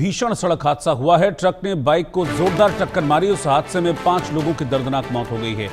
भीषण सड़क हादसा हुआ है। ट्रक ने बाइक को जोरदार टक्कर मारी। उस हादसे में 5 लोगों की दर्दनाक मौत हो गई है।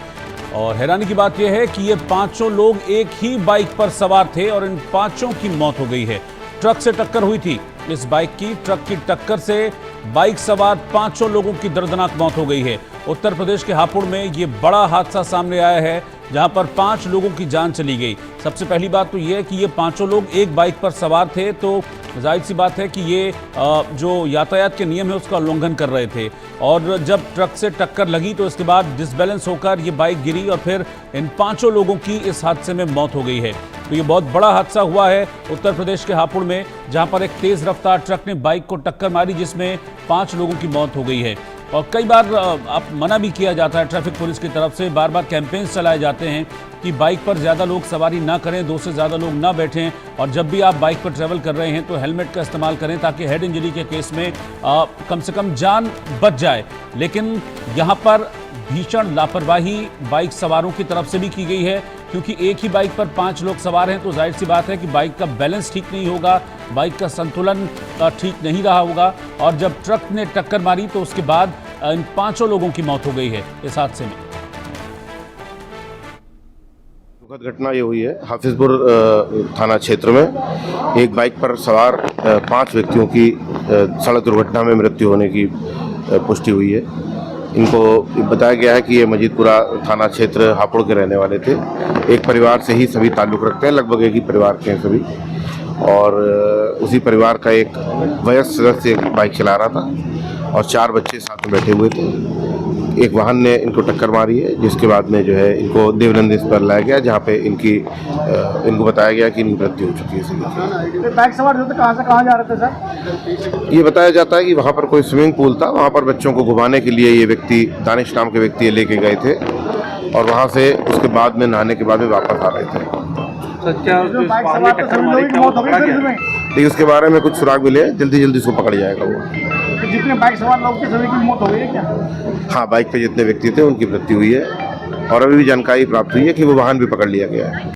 और हैरानी की बात यह है कि ये पांचों लोग एक ही बाइक पर सवार थे और इन पांचों की मौत हो गई है। ट्रक से टक्कर हुई थी इस बाइक की। ट्रक की टक्कर से बाइक सवार पांचों लोगों की दर्दनाक मौत हो गई है। उत्तर प्रदेश के हापुड़ में ये बड़ा हादसा सामने आया है, जहां पर 5 लोगों की जान चली गई। सबसे पहली बात तो ये है कि ये पांचों लोग एक बाइक पर सवार थे, तो जाहिर सी बात है कि ये जो यातायात के नियम है उसका उल्लंघन कर रहे थे। और जब ट्रक से टक्कर लगी तो इसके बाद डिसबैलेंस होकर ये बाइक गिरी और फिर इन पांचों लोगों की इस हादसे में मौत हो गई है। तो ये बहुत बड़ा हादसा हुआ है उत्तर प्रदेश के हापुड़ में, जहां पर एक तेज रफ्तार ट्रक ने बाइक को टक्कर मारी, जिसमें 5 लोगों की मौत हो गई है। और कई बार आप मना भी किया जाता है ट्रैफिक पुलिस की तरफ से, बार बार कैंपेन्स चलाए जाते हैं कि बाइक पर ज़्यादा लोग सवारी ना करें, 2 से ज़्यादा लोग ना बैठें, और जब भी आप बाइक पर ट्रैवल कर रहे हैं तो हेलमेट का इस्तेमाल करें, ताकि हेड इंजरी के केस में कम से कम जान बच जाए। लेकिन यहाँ पर भीषण लापरवाही बाइक सवारों की तरफ से भी की गई है, क्योंकि एक ही बाइक पर 5 लोग सवार हैं, तो जाहिर सी बात है कि बाइक का बैलेंस ठीक नहीं होगा, बाइक का संतुलन ठीक नहीं रहा होगा। और जब ट्रक ने टक्कर मारी तो उसके बाद इन 5 लोगों की मौत हो गई है इस हादसे में। दुखद घटना ये हुई है हाफिजपुर थाना क्षेत्र में। एक बाइक पर सवार 5 व्यक्तियों की सड़क दुर्घटना में मृत्यु होने की पुष्टि हुई है। इनको बताया गया है कि ये मजीदपुरा थाना क्षेत्र हापुड़ के रहने वाले थे। एक परिवार से ही सभी ताल्लुक़ रखते हैं, लगभग एक ही परिवार के हैं सभी। और उसी परिवार का एक वयस्क सदस्य बाइक चला रहा था और 4 बच्चे साथ में बैठे हुए थे। एक वाहन ने इनको टक्कर मारी है, जिसके बाद में जो है इनको देवनंद अस्पताल लाया गया, जहाँ पे इनको बताया गया कि इनकी मृत्यु हो चुकी है। बाइक सवार जो थे कहाँ से कहाँ जा रहे थे सर? ये बताया जाता है कि वहाँ पर कोई स्विमिंग पूल था, वहाँ पर बच्चों को घुमाने के लिए ये व्यक्ति, दानिश नाम के व्यक्ति लेके गए थे, और वहाँ से उसके बाद में नहाने के बाद में वापस आ रहे थे। लेकिन उसके बारे में कुछ सुराग मिले, जल्दी उसको पकड़ जाएगा वो। जितने बाइक सवार लोग थे सभी की मौत हो गई है क्या? हाँ, बाइक पे जितने व्यक्ति थे उनकी मृत्यु हुई है, और अभी भी जानकारी प्राप्त हुई है कि वो वाहन भी पकड़ लिया गया है।